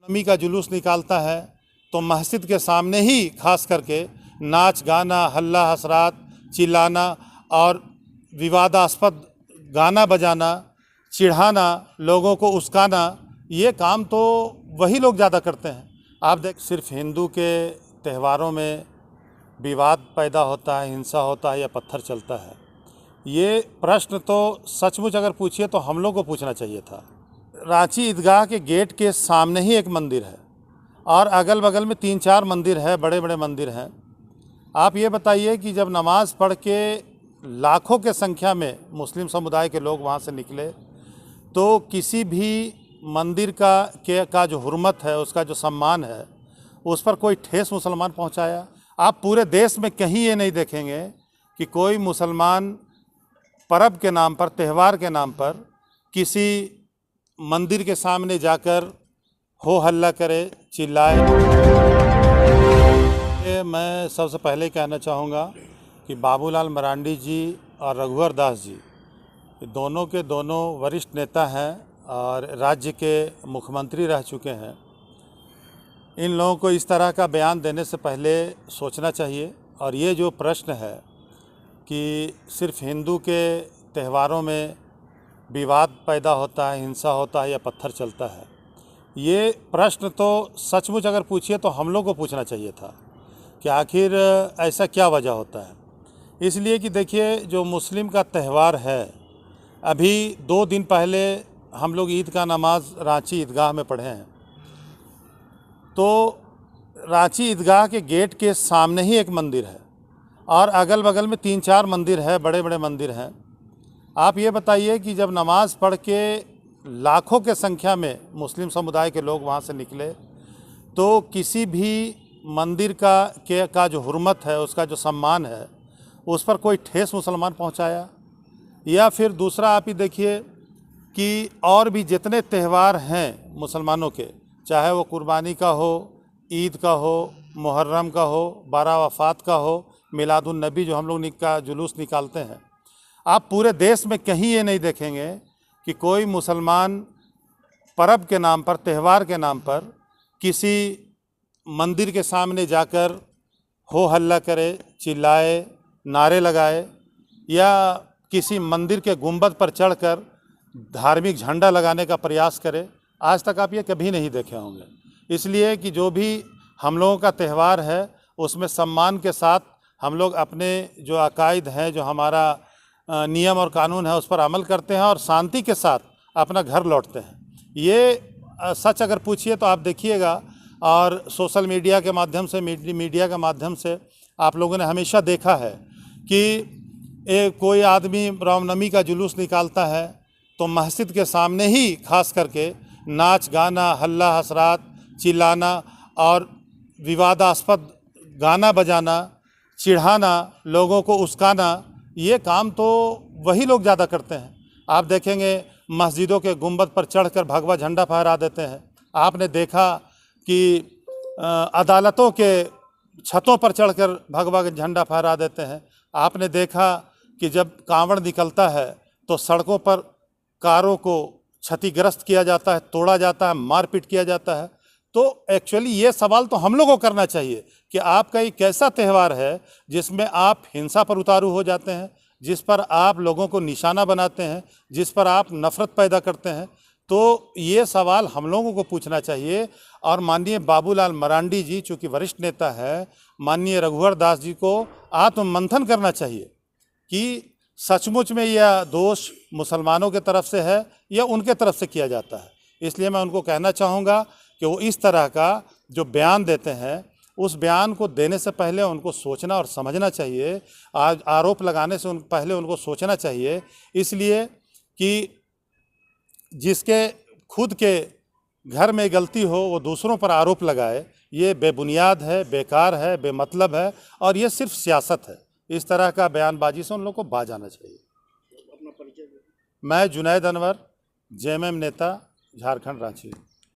नमी का जुलूस निकालता है तो मस्जिद के सामने ही खास करके नाच गाना, हल्ला हसरात, चिल्लाना और विवादास्पद गाना बजाना, चिढ़ाना, लोगों को उस्काना, ये काम तो वही लोग ज़्यादा करते हैं। आप देख, सिर्फ हिंदू के त्योहारों में विवाद पैदा होता है, हिंसा होता है या पत्थर चलता है, ये प्रश्न तो सचमुच अगर पूछिए तो हम लोग को पूछना चाहिए था। रांची ईदगाह के गेट के सामने ही एक मंदिर है और अगल बगल में 3-4 मंदिर है, बड़े बड़े मंदिर हैं। आप ये बताइए कि जब नमाज़ पढ़ के लाखों के संख्या में मुस्लिम समुदाय के लोग वहाँ से निकले तो किसी भी मंदिर का जो हुर्मत है, उसका जो सम्मान है, उस पर कोई ठेस मुसलमान पहुँचाया? आप पूरे देश में कहीं ये नहीं देखेंगे कि कोई मुसलमान पर्व के नाम पर, त्यौहार के नाम पर किसी मंदिर के सामने जाकर हो हल्ला करे, चिल्लाए। मैं सबसे पहले कहना चाहूँगा कि बाबूलाल मरांडी जी और रघुवर दास जी दोनों के दोनों वरिष्ठ नेता हैं और राज्य के मुख्यमंत्री रह चुके हैं। इन लोगों को इस तरह का बयान देने से पहले सोचना चाहिए। और ये जो प्रश्न है कि सिर्फ हिंदू के त्योहारों में विवाद पैदा होता है, हिंसा होता है या पत्थर चलता है, ये प्रश्न तो सचमुच अगर पूछिए तो हम लोग को पूछना चाहिए था कि आखिर ऐसा क्या वजह होता है। इसलिए कि देखिए, जो मुस्लिम का त्यौहार है, अभी 2 दिन पहले हम लोग ईद का नमाज रांची ईदगाह में पढ़े हैं, तो रांची ईदगाह के गेट के सामने ही एक मंदिर है और अगल बगल में 3-4 मंदिर है, बड़े बड़े मंदिर हैं। आप ये बताइए कि जब नमाज़ पढ़ के लाखों के संख्या में मुस्लिम समुदाय के लोग वहाँ से निकले तो किसी भी मंदिर का जो हुर्मत है, उसका जो सम्मान है, उस पर कोई ठेस मुसलमान पहुँचाया? या फिर दूसरा आप ही देखिए कि और भी जितने त्यौहार हैं मुसलमानों के, चाहे वो कुर्बानी का हो, ईद का हो, मुहर्रम का हो, बारह वफ़ात का हो, मिलादुन नबी जो हम लोग का जुलूस निकालते हैं, आप पूरे देश में कहीं ये नहीं देखेंगे कि कोई मुसलमान पर्व के नाम पर, त्यौहार के नाम पर किसी मंदिर के सामने जाकर हो हल्ला करे, चिल्लाए, नारे लगाए या किसी मंदिर के गुंबद पर चढ़कर धार्मिक झंडा लगाने का प्रयास करे। आज तक आप ये कभी नहीं देखे होंगे। इसलिए कि जो भी हम लोगों का त्यौहार है, उसमें सम्मान के साथ हम लोग अपने जो अकायद हैं, जो हमारा नियम और कानून है, उस पर अमल करते हैं और शांति के साथ अपना घर लौटते हैं। ये सच अगर पूछिए तो आप देखिएगा, और सोशल मीडिया के माध्यम से, मीडिया के माध्यम से आप लोगों ने हमेशा देखा है कि कोई आदमी रामनवमी का जुलूस निकालता है तो मस्जिद के सामने ही खास करके नाच गाना, हल्ला हसरात, चिल्लाना और विवादास्पद गाना बजाना, चिढ़ाना, लोगों को उस्काना, ये काम तो वही लोग ज़्यादा करते हैं। आप देखेंगे मस्जिदों के गुंबद पर चढ़कर भगवा झंडा फहरा देते हैं। आपने देखा कि अदालतों के छतों पर चढ़कर भगवा झंडा फहरा देते हैं। आपने देखा कि जब कांवड़ निकलता है तो सड़कों पर कारों को क्षतिग्रस्त किया जाता है, तोड़ा जाता है, मारपीट किया जाता है। तो एक्चुअली ये सवाल तो हम लोगों को करना चाहिए कि आपका एक कैसा त्यौहार है जिसमें आप हिंसा पर उतारू हो जाते हैं, जिस पर आप लोगों को निशाना बनाते हैं, जिस पर आप नफ़रत पैदा करते हैं। तो ये सवाल हम लोगों को पूछना चाहिए। और माननीय बाबूलाल मरांडी जी चूँकि वरिष्ठ नेता है, माननीय रघुवर दास जी को आत्ममंथन करना चाहिए कि सचमुच में यह दोष मुसलमानों के तरफ से है या उनके तरफ से किया जाता है। इसलिए मैं उनको कहना चाहूँगा कि वो इस तरह का जो बयान देते हैं, उस बयान को देने से पहले उनको सोचना और समझना चाहिए। आज आरोप लगाने से पहले उनको सोचना चाहिए, इसलिए कि जिसके खुद के घर में गलती हो वो दूसरों पर आरोप लगाए, ये बेबुनियाद है, बेकार है, बेमतलब है और ये सिर्फ सियासत है। इस तरह का बयानबाजी से उन लोगों को बाज आना चाहिए। मैं जुनैद अनवर, जेएमएम नेता, झारखंड, रांची।